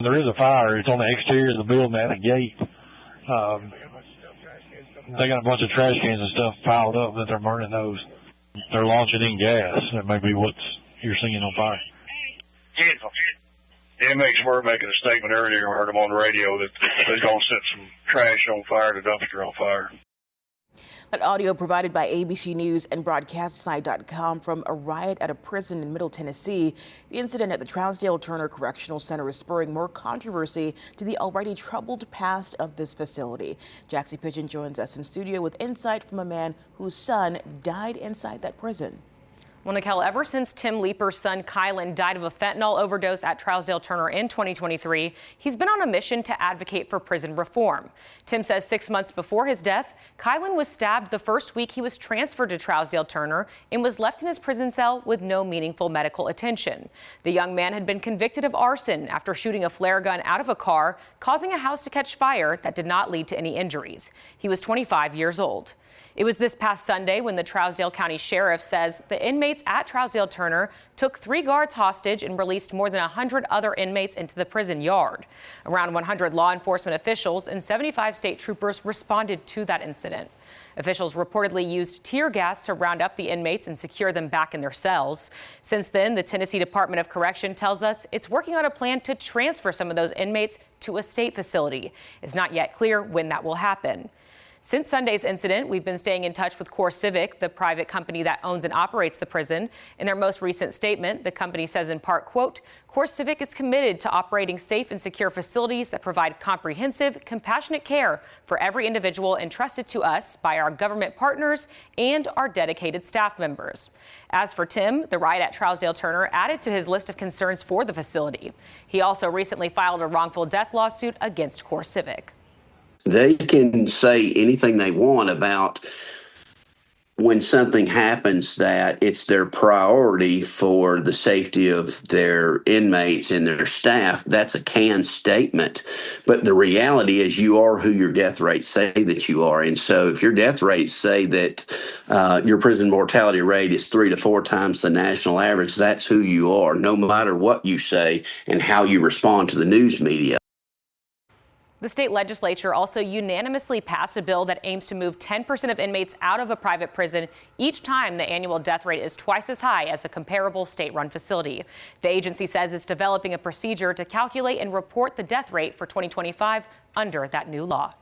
There is a fire. It's on the exterior of the building at the gate. They got a bunch of trash cans and stuff piled up that they're burning those. They're launching in gas. That may be what you're seeing on fire. Inmates were making a statement earlier. I heard them on the radio that they're going to set some trash on fire, the dumpster on fire. That audio provided by ABC News and BroadcastSite.com from a riot at a prison in Middle Tennessee. The incident at the Trousdale Turner Correctional Center is spurring more controversy to the already troubled past of this facility. Jaxie Pigeon joins us in studio with insight from a man whose son died inside that prison. Well, Nicole, ever since Tim Leeper's son Kylan died of a fentanyl overdose at Trousdale Turner in 2023, he's been on a mission to advocate for prison reform. Tim says 6 months before his death, Kylan was stabbed the first week he was transferred to Trousdale Turner and was left in his prison cell with no meaningful medical attention. The young man had been convicted of arson after shooting a flare gun out of a car, causing a house to catch fire that did not lead to any injuries. He was 25 years old. It was this past Sunday when the Trousdale County Sheriff says the inmates at Trousdale Turner took 3 guards hostage and released more than 100 other inmates into the prison yard. Around 100 law enforcement officials and 75 state troopers responded to that incident. Officials reportedly used tear gas to round up the inmates and secure them back in their cells. Since then, the Tennessee Department of Correction tells us it's working on a plan to transfer some of those inmates to a state facility. It's not yet clear when that will happen. Since Sunday's incident, we've been staying in touch with CoreCivic, the private company that owns and operates the prison. In their most recent statement, the company says in part, quote, CoreCivic is committed to operating safe and secure facilities that provide comprehensive, compassionate care for every individual entrusted to us by our government partners and our dedicated staff members. As for Tim, the riot at Trousdale Turner added to his list of concerns for the facility. He also recently filed a wrongful death lawsuit against CoreCivic. They can say anything they want about when something happens that it's their priority for the safety of their inmates and their staff. That's a canned statement. But the reality is you are who your death rates say that you are. And so if your death rates say that your prison mortality rate is 3 to 4 times the national average, that's who you are, no matter what you say and how you respond to the news media. The state legislature also unanimously passed a bill that aims to move 10% of inmates out of a private prison each time the annual death rate is twice as high as a comparable state-run facility. The agency says it's developing a procedure to calculate and report the death rate for 2025 under that new law.